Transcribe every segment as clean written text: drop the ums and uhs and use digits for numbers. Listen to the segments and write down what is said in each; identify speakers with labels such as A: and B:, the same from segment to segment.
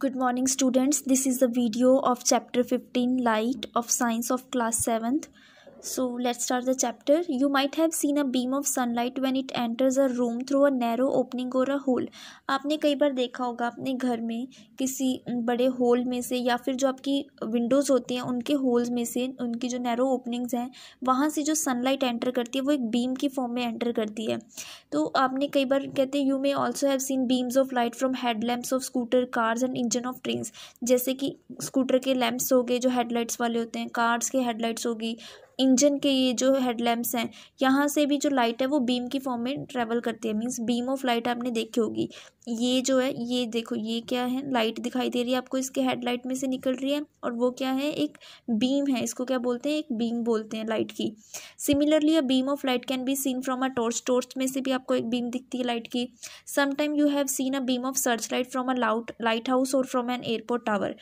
A: Good morning, students. This is the video of chapter 15 Light of Science of class 7th. So let's start the chapter. You might have seen a beam of sunlight when it enters a room through a narrow opening or a hole. आपने कई बार देखा होगा अपने घर में किसी बड़े whole में से या फिर जो आपकी विंडोज़ होती हैं उनके होल्स में से उनकी जो नैरो ओपनिंग्स हैं वहाँ से जो सनलाइट एंटर करती है वो एक बीम की फॉर्म में एंटर करती है. तो आपने कई बार कहते हैं you may also have seen beams of light from headlamps of scooter cars and engine of trains. जैसे कि स्कूटर के लैंप्स हो गए जो हेडलाइट्स वाले होते हैं, कार्स के हेडलाइट्स होगी, इंजन के ये जो हेडलैम्प्स हैं, यहाँ से भी जो लाइट है वो बीम की फॉर्म में ट्रेवल करती है. मीन्स बीम ऑफ लाइट आपने देखी होगी. ये जो है ये देखो ये क्या है, लाइट दिखाई दे रही है आपको, इसके हेडलाइट में से निकल रही है और वो क्या है, एक बीम है. इसको क्या बोलते हैं, एक बीम बोलते हैं लाइट की. Similarly a beam of light can be seen from a torch. Torch में से भी आपको एक बीम दिखती है लाइट की. Sometime you have seen a beam of search light from a light house और फ्रॉम एन एयरपोर्ट टावर.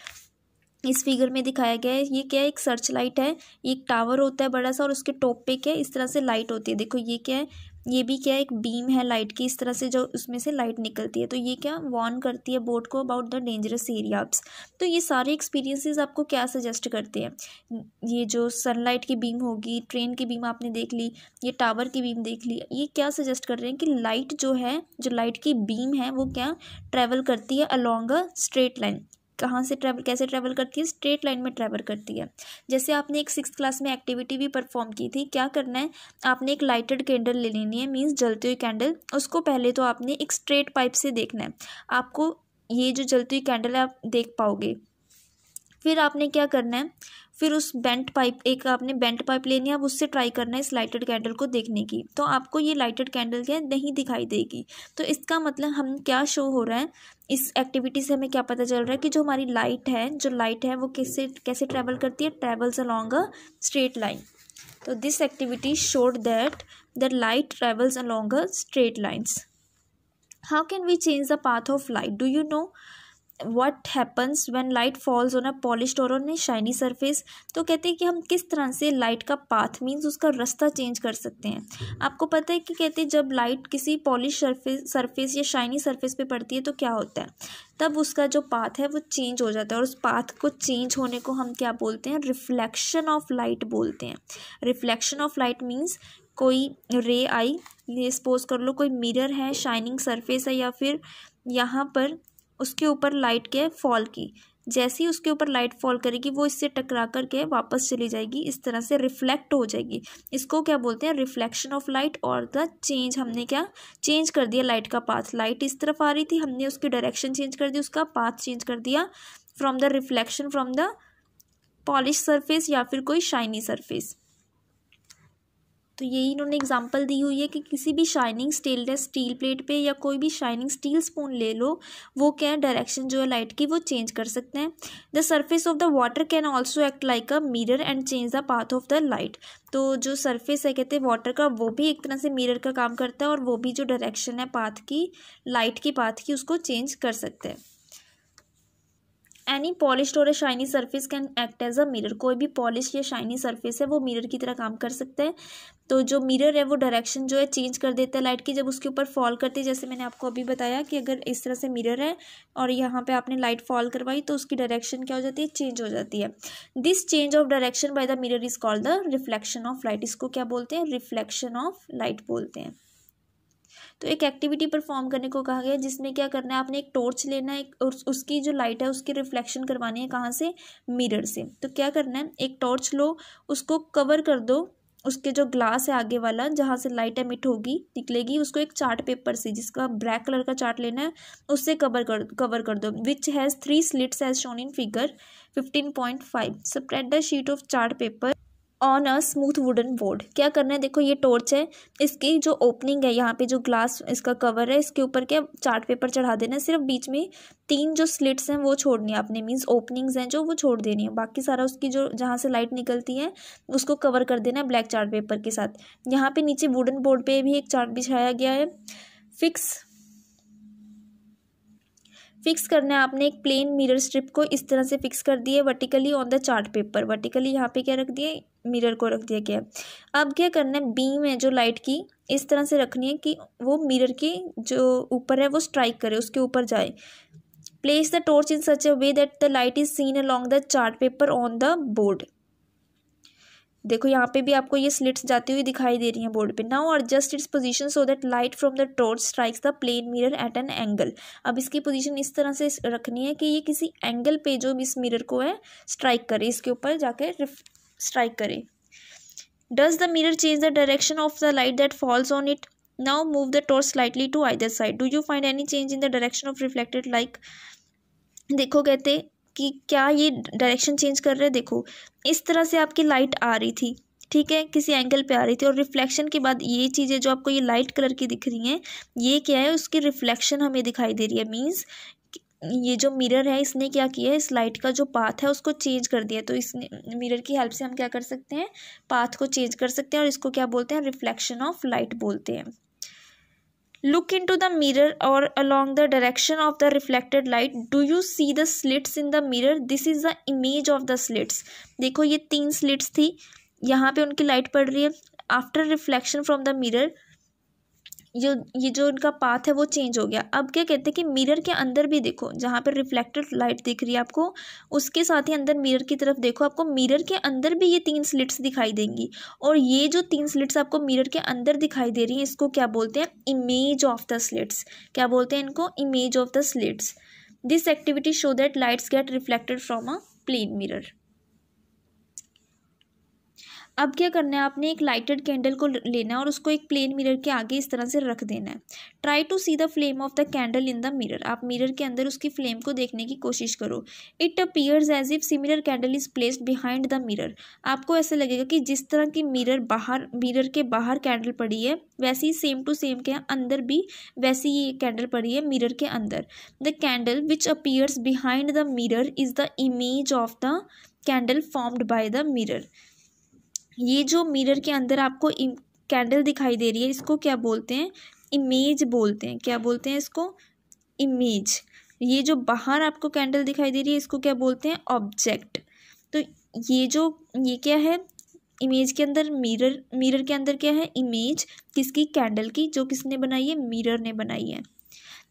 A: इस फिगर में दिखाया गया है ये क्या है, एक सर्च लाइट है. ये एक टावर होता है बड़ा सा और उसके टॉप पे क्या है इस तरह से लाइट होती है. देखो ये क्या है, ये भी क्या है, एक बीम है लाइट की. इस तरह से जो उसमें से लाइट निकलती है तो ये क्या वार्न करती है बोट को अबाउट द डेंजरस एरियाज. तो ये सारे एक्सपीरियंसेस आपको क्या सजेस्ट करते हैं. ये जो सनलाइट की बीम होगी, ट्रेन की बीम आपने देख ली, ये टावर की बीम देख ली, ये क्या सजेस्ट कर रहे हैं कि लाइट जो है, जो लाइट की बीम है वो क्या ट्रैवल करती है अलॉन्ग अ स्ट्रेट लाइन. कहाँ से ट्रैवल, कैसे ट्रैवल करती है, स्ट्रेट लाइन में ट्रैवल करती है. जैसे आपने एक 6th क्लास में एक्टिविटी भी परफॉर्म की थी. क्या करना है, आपने एक लाइटेड कैंडल ले लेनी है, मीन्स जलती हुई कैंडल. उसको पहले तो आपने एक स्ट्रेट पाइप से देखना है. आपको ये जो जलती हुई कैंडल है आप देख पाओगे. फिर आपने क्या करना है, फिर उस बेंट पाइप, एक आपने बेंट पाइप लेनी है, अब उससे ट्राई करना है इस लाइटेड कैंडल को देखने की. तो आपको ये लाइटेड कैंडल क्या नहीं दिखाई देगी. तो इसका मतलब हम क्या शो हो रहा है, इस एक्टिविटी से हमें क्या पता चल रहा है कि जो हमारी लाइट है, जो लाइट है वो कैसे कैसे ट्रैवल करती है, travels along a straight line. तो this activity showed that the light travels along a straight lines. How can we change the path of light. Do you know what happens when light falls on a polished or on a shiny surface. तो कहते हैं कि हम किस तरह से light का path means उसका रास्ता चेंज कर सकते हैं. आपको पता है कि कहते हैं जब लाइट किसी पॉलिश सरफेस या शाइनी सरफेस पे पड़ती है तो क्या होता है, तब उसका जो पाथ है वो चेंज हो जाता है. और उस पाथ को चेंज होने को हम क्या बोलते हैं, रिफ्लेक्शन ऑफ लाइट बोलते हैं. रिफ्लेक्शन ऑफ लाइट मीन्स कोई रे आई, ये सपोज कर लो कोई मिरर है, शाइनिंग सरफेस है, या फिर यहाँ पर उसके ऊपर लाइट के फॉल की. जैसे ही उसके ऊपर लाइट फॉल करेगी वो इससे टकरा करके वापस चली जाएगी, इस तरह से रिफ्लेक्ट हो जाएगी. इसको क्या बोलते हैं, रिफ्लेक्शन ऑफ लाइट. और द चेंज, हमने क्या चेंज कर दिया लाइट का पाथ. लाइट इस तरफ आ रही थी, हमने उसकी डायरेक्शन चेंज कर दी, उसका पाथ चेंज कर दिया from the reflection from the polish surface या फिर कोई शाइनी सरफेस. तो यही इन्होंने एग्जांपल दी हुई है कि किसी भी शाइनिंग स्टेनलेस स्टील प्लेट पे या कोई भी शाइनिंग स्टील स्पून ले लो, वो क्या है डायरेक्शन जो है लाइट की वो चेंज कर सकते हैं. The surface of the water can also act like a mirror and change the path of the light. तो जो सरफेस है कहते हैं वाटर का, वो भी एक तरह से मिरर का काम करता है और वो भी जो डायरेक्शन है पाथ की, लाइट की पाथ की, उसको चेंज कर सकते हैं. Any polished or shiny surface can act as a mirror. कोई भी पॉलिश या शाइनी सरफेस है वो मिरर की तरह काम कर सकता है. तो जो मिरर है वो डायरेक्शन जो है चेंज कर देता है लाइट की जब उसके ऊपर फॉल करती है. जैसे मैंने आपको अभी बताया कि अगर इस तरह से मिरर है और यहाँ पे आपने लाइट फॉल करवाई तो उसकी डायरेक्शन क्या हो जाती है, चेंज हो जाती है. This change of direction by the mirror is called the reflection of light. इसको क्या बोलते हैं, रिफ्लेक्शन ऑफ लाइट बोलते हैं. तो एक एक्टिविटी परफॉर्म करने को कहा गया जिसमें क्या करना है, आपने एक टॉर्च लेना है और उसकी जो लाइट है उसकी रिफ्लेक्शन करवानी है. कहाँ से, मिरर से. तो क्या करना है, एक टॉर्च लो, उसको कवर कर दो, उसके जो ग्लास है आगे वाला जहाँ से लाइट एमिट होगी निकलेगी, उसको एक चार्ट पेपर से, जिसका ब्लैक कलर का चार्ट लेना है, उससे कवर कर दो. Which has 3 slits as shown in figure 15.5. Spread the sheet of chart paper on a smooth wooden board. क्या करना है, देखो ये टॉर्च है, इसकी जो ओपनिंग है यहाँ पे जो ग्लास इसका कवर है, इसके ऊपर क्या चार्ट पेपर चढ़ा देना है. सिर्फ बीच में 3 जो स्लिट्स हैं वो छोड़नी है आपने, मीन्स ओपनिंग्स हैं जो वो छोड़ देनी है. बाकी सारा उसकी जो जहाँ से लाइट निकलती है उसको कवर कर देना है ब्लैक चार्ट पेपर के साथ. यहाँ पे नीचे वुडन बोर्ड पे भी एक चार्ट बिछाया गया है. फिक्स करना है आपने एक प्लेन मिरर स्ट्रिप को इस तरह से फिक्स कर दिए vertically on the chart paper. Vertically यहाँ पे क्या रख दिए, मिरर को रख दिया गया. अब क्या करना है, बीम है जो लाइट की इस तरह से रखनी है कि वो मिरर के जो ऊपर है वो स्ट्राइक करे, उसके ऊपर जाए. Place the torch in such a way that the light is seen along the chart paper on the board. देखो यहाँ पे भी आपको ये स्लिट्स जाती हुई दिखाई दे रही हैं बोर्ड पे। Now adjust its position so that light from the torch strikes the plane mirror at an angle. अब इसकी पोजीशन इस तरह से रखनी है कि ये किसी एंगल पे जो इस मिरर को है स्ट्राइक करे, इसके ऊपर जाके स्ट्राइक करे। Does the mirror change the direction of the light that falls on it? Now move the torch slightly to either side. Do you find any change in the direction of reflected light? देखो कहते कि क्या ये direction change कर रहे हैं। देखो इस तरह से आपकी लाइट आ रही थी, ठीक है, किसी एंगल पे आ रही थी, और रिफ्लेक्शन के बाद ये चीज़ें जो आपको ये लाइट कलर की दिख रही हैं, ये क्या है, उसकी रिफ्लेक्शन हमें दिखाई दे रही है। मीन्स ये जो मिरर है इसने क्या किया है, इस लाइट का जो पाथ है उसको चेंज कर दिया। तो इस मिरर की हेल्प से हम क्या कर सकते हैं, पाथ को चेंज कर सकते हैं, और इसको क्या बोलते हैं, रिफ्लेक्शन ऑफ लाइट बोलते हैं। Look into the mirror or along the direction of the reflected light. Do you see the slits in the mirror? This is the image of the slits. देखो ये 3 slits थी, यहाँ पे उनकी light पड़ रही है। After reflection from the mirror ये जो उनका पाथ है वो चेंज हो गया। अब क्या कहते हैं कि मिरर के अंदर भी देखो, जहाँ पर रिफ्लेक्टेड लाइट दिख रही है आपको, उसके साथ ही अंदर मिरर की तरफ देखो, आपको मिरर के अंदर भी ये 3 स्लिट्स दिखाई देंगी। और ये जो 3 स्लिट्स आपको मिरर के अंदर दिखाई दे रही हैं, इसको क्या बोलते हैं, इमेज ऑफ द स्लिट्स। क्या बोलते हैं इनको, image of the slits. This activity show that lights get reflected from a plane mirror. अब क्या करना है, आपने एक लाइटेड कैंडल को लेना है और उसको एक प्लेन मिरर के आगे इस तरह से रख देना है। Try to see the flame of the candle in the mirror. आप मिरर के अंदर उसकी फ्लेम को देखने की कोशिश करो। It appears as if similar candle is placed behind the mirror. आपको ऐसे लगेगा कि जिस तरह की मिरर के बाहर कैंडल पड़ी है, वैसे ही सेम टू सेम के अंदर भी वैसी ही कैंडल पड़ी है मिरर के अंदर। The candle which appears behind the mirror is the image of the candle formed by the mirror. ये जो मिरर के अंदर आपको कैंडल दिखाई दे रही है, इसको क्या बोलते हैं, इमेज बोलते हैं। क्या बोलते हैं इसको, इमेज। ये जो बाहर आपको कैंडल दिखाई दे रही है, इसको क्या बोलते हैं, ऑब्जेक्ट। तो ये क्या है, इमेज के अंदर मिरर के अंदर क्या है, इमेज किसकी, कैंडल की, जो किसने बनाई है, मिरर ने बनाई है।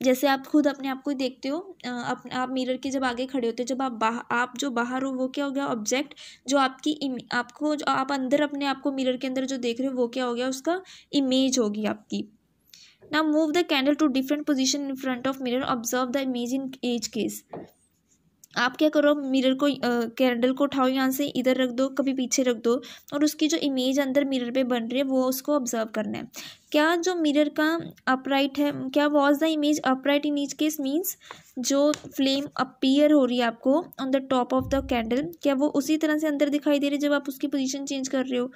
A: जैसे आप खुद अपने आप को ही देखते हो, आप मिरर के जब आगे खड़े होते हो, जब आप जो बाहर हो वो क्या हो गया, ऑब्जेक्ट। जो आपको जो आप अंदर अपने आप को मिरर के अंदर जो देख रहे हो वो क्या हो गया, उसका इमेज होगी आपकी। Now move the candle to different position in front of mirror. Observe the image in each case. आप क्या करो, मिरर को कैंडल को उठाओ, यहाँ से इधर रख दो, कभी पीछे रख दो, और उसकी जो इमेज अंदर मिरर पे बन रही है वो उसको ऑब्जर्व करना है। क्या जो मिरर का अपराइट है, क्या was the image upright in each case, means जो फ्लेम अपीयर हो रही है आपको on the top of the candle, क्या वो उसी तरह से अंदर दिखाई दे रही है जब आप उसकी पोजीशन चेंज कर रहे हो।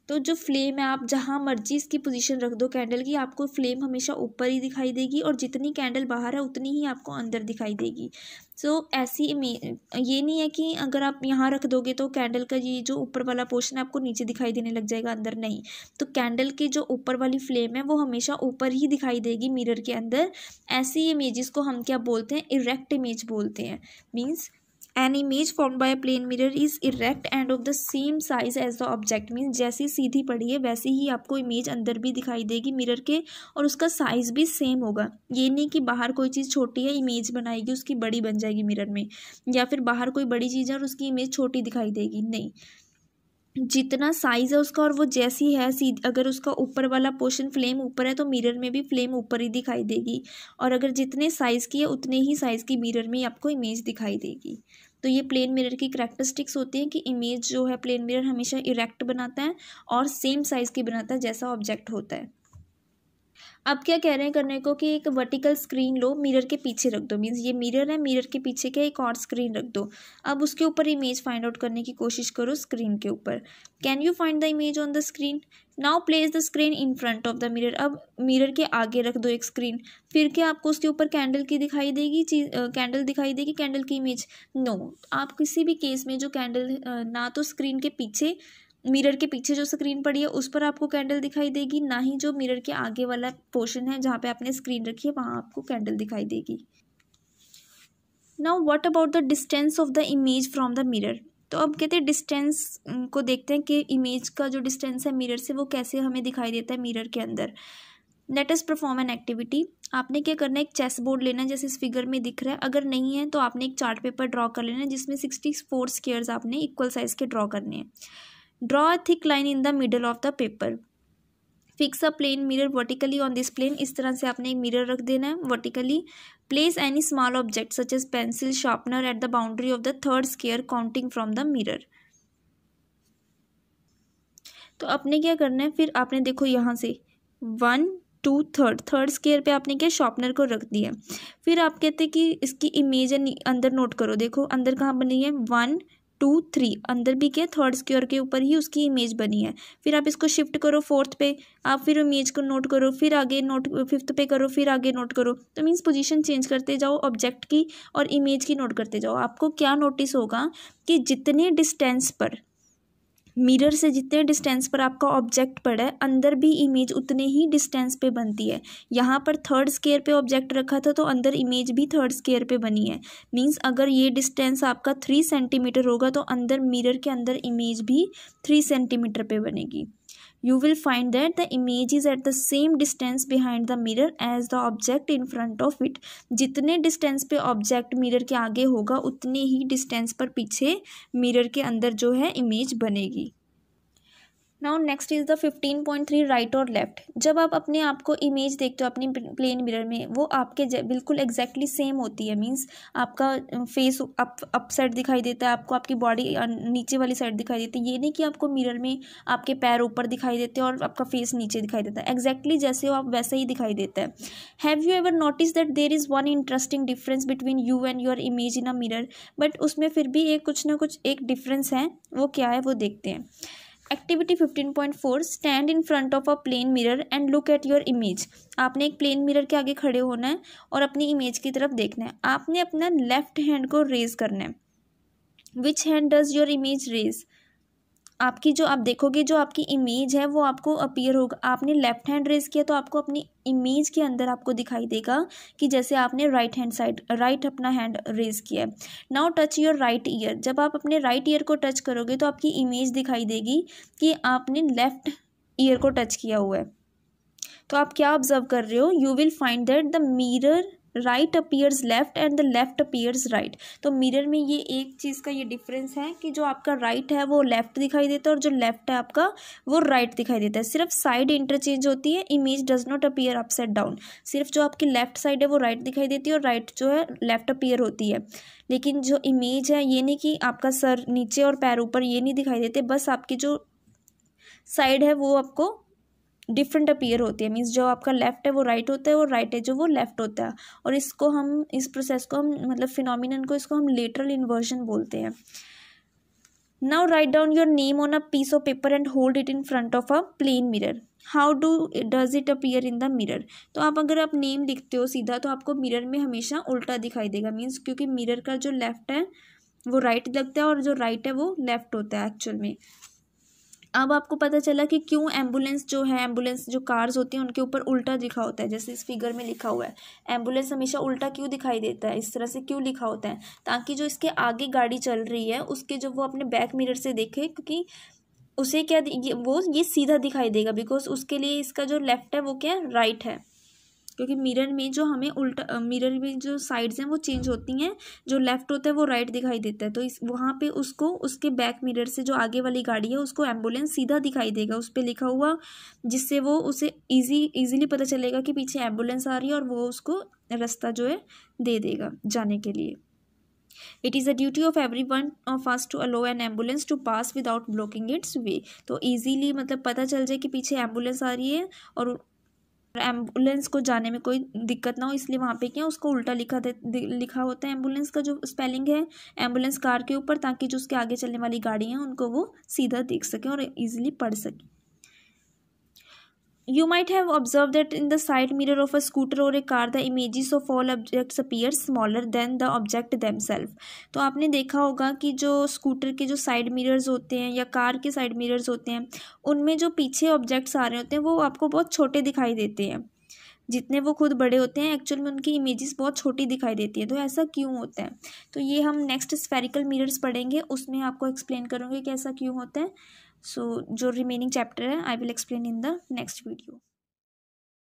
A: तो जो फ्लेम है, आप जहाँ मर्जी इसकी पोजीशन रख दो कैंडल की, आपको फ्लेम हमेशा ऊपर ही दिखाई देगी, और जितनी कैंडल बाहर है उतनी ही आपको अंदर दिखाई देगी। सो ऐसी ये नहीं है कि अगर आप यहाँ रख दोगे तो कैंडल का ये जो ऊपर वाला पोर्शन है आपको नीचे दिखाई देने लग जाएगा, अंदर नहीं। तो कैंडल की जो ऊपर वाली फ्लेम है वो हमेशा ऊपर ही दिखाई देगी मिरर के अंदर। ऐसी इमेजेस को हम क्या बोलते हैं, इरेक्ट इमेज बोलते हैं। Means an image formed by a plane mirror is erect and of the same size as the object। Means जैसी सीधी पड़ी है वैसी ही आपको इमेज अंदर भी दिखाई देगी मिरर के, और उसका साइज़ भी सेम होगा। ये नहीं कि बाहर कोई चीज़ छोटी है, इमेज बनाएगी उसकी बड़ी बन जाएगी मिरर में, या फिर बाहर कोई बड़ी चीज़ है और उसकी इमेज छोटी दिखाई देगी, नहीं। जितना साइज़ है उसका और वो जैसी है, अगर उसका ऊपर वाला पोर्शन फ्लेम ऊपर है तो मिरर में भी फ्लेम ऊपर ही दिखाई देगी, और अगर जितने साइज़ की है उतने ही साइज़ की मिरर में आपको इमेज दिखाई देगी। तो ये प्लेन मिरर की करैक्टरिस्टिक्स होती हैं कि इमेज जो है प्लेन मिरर हमेशा इरेक्ट बनाता है और सेम साइज़ की बनाता है जैसा ऑब्जेक्ट होता है। अब क्या कह रहे हैं करने को कि एक वर्टिकल स्क्रीन लो, मिरर के पीछे रख दो। मीन्स ये मिरर है, मिरर के पीछे क्या एक और स्क्रीन रख दो। अब उसके ऊपर इमेज फाइंड आउट करने की कोशिश करो स्क्रीन के ऊपर। Can you find the image on the screen? Now place the screen in front of the mirror. अब मिरर के आगे रख दो एक स्क्रीन। फिर क्या आपको उसके ऊपर कैंडल की दिखाई देगी कैंडल दिखाई देगी, कैंडल की इमेज? नो। आप किसी भी केस में जो कैंडल ना तो स्क्रीन के पीछे, मिरर के पीछे जो स्क्रीन पड़ी है उस पर आपको कैंडल दिखाई देगी, ना ही जो मिरर के आगे वाला पोर्शन है जहाँ पे आपने स्क्रीन रखी है वहाँ आपको कैंडल दिखाई देगी। Now what about the distance of the image from the mirror. तो अब कहते हैं डिस्टेंस को देखते हैं कि इमेज का जो डिस्टेंस है मिरर से वो कैसे हमें दिखाई देता है मिरर के अंदर। Let us perform an activity. आपने क्या करना है, एक चेस बोर्ड लेना है जैसे इस फिगर में दिख रहा है। अगर नहीं है तो आपने एक चार्ट पेपर ड्रॉ कर लेना है जिसमें 64 स्क्वायर्स आपने इक्वल साइज के ड्रॉ करने हैं। Draw a thick line in the middle of the paper. Fix a plane mirror vertically on this plane. इस तरह से आपने एक मिरर रख देना है vertically. Place any small object such as pencil sharpener at the boundary of the third square counting from the mirror. तो आपने क्या करना है, फिर आपने देखो यहाँ से 1 2 थर्ड स्क्वायर पे आपने क्या शार्पनर को रख दिया। फिर आप कहते हैं कि इसकी इमेज अंदर नोट करो। देखो अंदर कहाँ बनी है, 1 2 3, अंदर भी क्या थर्ड स्क्वायर के ऊपर ही उसकी इमेज बनी है। फिर आप इसको शिफ्ट करो फोर्थ पे, आप फिर इमेज को नोट करो, फिर आगे नोट फिफ्थ पे करो, फिर आगे नोट करो। तो मीन्स पोजीशन चेंज करते जाओ ऑब्जेक्ट की और इमेज की नोट करते जाओ। आपको क्या नोटिस होगा कि जितने डिस्टेंस पर मिरर से जितने डिस्टेंस पर आपका ऑब्जेक्ट पड़ा है अंदर भी इमेज उतने ही डिस्टेंस पे बनती है। यहाँ पर थर्ड स्क्वायर पे ऑब्जेक्ट रखा था तो अंदर इमेज भी थर्ड स्क्वायर पे बनी है। मींस अगर ये डिस्टेंस आपका 3 सेंटीमीटर होगा तो अंदर मिरर के अंदर इमेज भी 3 सेंटीमीटर पे बनेगी। You will find that the image is at the same distance behind the mirror as the object in front of it. जितने डिस्टेंस पे ऑब्जेक्ट मिरर के आगे होगा उतने ही डिस्टेंस पर पीछे मिरर के अंदर जो है इमेज बनेगी। Now next is the 15.3 right और लेफ्ट। जब आप अपने आप को इमेज देखते हो अपनी प्लेन मिरर में, वो आपके बिल्कुल एग्जैक्टली सेम होती है। मीन्स आपका फेस अप साइड दिखाई देता है, आपको आपकी बॉडी नीचे वाली साइड दिखाई देती है। ये नहीं कि आपको मिरर में आपके पैर ऊपर दिखाई देते हैं और आपका फेस नीचे दिखाई देता है। एग्जैक्टली जैसे हो आप वैसे ही दिखाई देता है। Have you ever notice that there is one interesting difference between you and your image in a mirror. But उसमें फिर भी एक कुछ ना कुछ एक डिफरेंस है, वो क्या है वो देखते हैं। Activity 15.4 stand in front of a plane mirror and look at your image. आपने एक प्लेन मिरर के आगे खड़े होना है और अपनी इमेज की तरफ देखना है। आपने अपना लेफ्ट हैंड को रेज करना है। Which hand does your image raise. आपकी जो आप देखोगे जो आपकी इमेज है वो आपको अपीयर होगा। आपने लेफ्ट हैंड रेज किया तो आपको अपनी इमेज के अंदर आपको दिखाई देगा कि जैसे आपने राइट हैंड साइड राइट अपना हैंड रेज किया है। Now touch your right year. जब आप अपने राइट ईयर को टच करोगे तो आपकी इमेज दिखाई देगी कि आपने लेफ्ट ईयर को टच किया हुआ है। तो आप क्या ऑब्जर्व कर रहे हो, you will find that the mirror right appears left and the left appears right. तो मिरर में ये एक चीज़ का ये डिफरेंस है कि जो आपका राइट है वो लेफ्ट दिखाई देता है और जो लेफ्ट है आपका वो राइट दिखाई देता है। सिर्फ साइड इंटरचेंज होती है, image does not appear upside down. सिर्फ जो आपकी लेफ्ट साइड है वो राइट दिखाई देती है और राइट जो है लेफ्ट अपीयर होती है। लेकिन जो इमेज है ये नहीं कि आपका सर नीचे और पैर ऊपर, ये नहीं दिखाई देते। बस आपकी जो साइड है वो आपको डिफरेंट अपीयर होती है। मीन्स जो आपका लेफ्ट है वो राइट होता है और राइट है जो वो लेफ्ट होता है। और इसको हम इस प्रोसेस को हम मतलब फिनोमिनन को इसको हम लेटरल इन्वर्जन बोलते हैं। Now write down your name on a piece of paper and hold it in front of a plane mirror. How does it appear in the mirror. तो आप अगर आप नेम लिखते हो सीधा तो आपको मिरर में हमेशा उल्टा दिखाई देगा। मीन्स क्योंकि मिरर का जो लेफ्ट है वो राइट लगता है और जो राइट है वो लेफ्ट होता है एक्चुअल में। अब आपको पता चला कि क्यों एम्बुलेंस जो है, एम्बुलेंस जो कार्स होती हैं उनके ऊपर उल्टा लिखा होता है। जैसे इस फिगर में लिखा हुआ है एम्बुलेंस हमेशा उल्टा क्यों दिखाई देता है, इस तरह से क्यों लिखा होता है, ताकि जो इसके आगे गाड़ी चल रही है उसके जो वो अपने बैक मिरर से देखे, क्योंकि उसे क्या ये सीधा दिखाई देगा बिकॉज उसके लिए इसका जो लेफ्ट है वो क्या है, राइट है। क्योंकि मिरर में जो हमें उल्टा मिरर में जो साइड्स हैं वो चेंज होती हैं, जो लेफ्ट होता है वो राइट दिखाई देता है। तो इस वहाँ पे उसको उसके बैक मिरर से जो आगे वाली गाड़ी है उसको एम्बुलेंस सीधा दिखाई देगा उस पर लिखा हुआ, जिससे वो उसे इजीली पता चलेगा कि पीछे एम्बुलेंस आ रही है और वो उसको रास्ता जो है दे देगा जाने के लिए। It is a duty of everyone of us to allow an ambulance to pass without blocking its way। तो इजीली मतलब पता चल जाए कि पीछे एम्बुलेंस आ रही है और एम्बुलेंस को जाने में कोई दिक्कत ना हो, इसलिए वहाँ पे क्या उसको उल्टा लिखा होता है एम्बुलेंस का जो स्पेलिंग है एम्बुलेंस कार के ऊपर, ताकि जो उसके आगे चलने वाली गाड़ी हैं उनको वो सीधा देख सकें और इजीली पढ़ सकें। You might have observed that in the side mirror of a scooter or a car, the images of all objects appear smaller than the object themselves। तो आपने देखा होगा कि जो स्कूटर के जो साइड मिरर्स होते हैं या कार के साइड मिरर्स होते हैं उनमें जो पीछे ऑब्जेक्ट्स आ रहे होते हैं वो आपको बहुत छोटे दिखाई देते हैं। जितने वो खुद बड़े होते हैं एक्चुअल में उनकी इमेजेस बहुत छोटी दिखाई देती है। तो ऐसा क्यों होता है, तो ये हम नेक्स्ट स्फेरिकल मिरर्स पढ़ेंगे, उसमें आपको एक्सप्लेन करूँगी कि ऐसा क्यों होता है। सो जो रिमेनिंग चैप्टर है I will explain in the next video.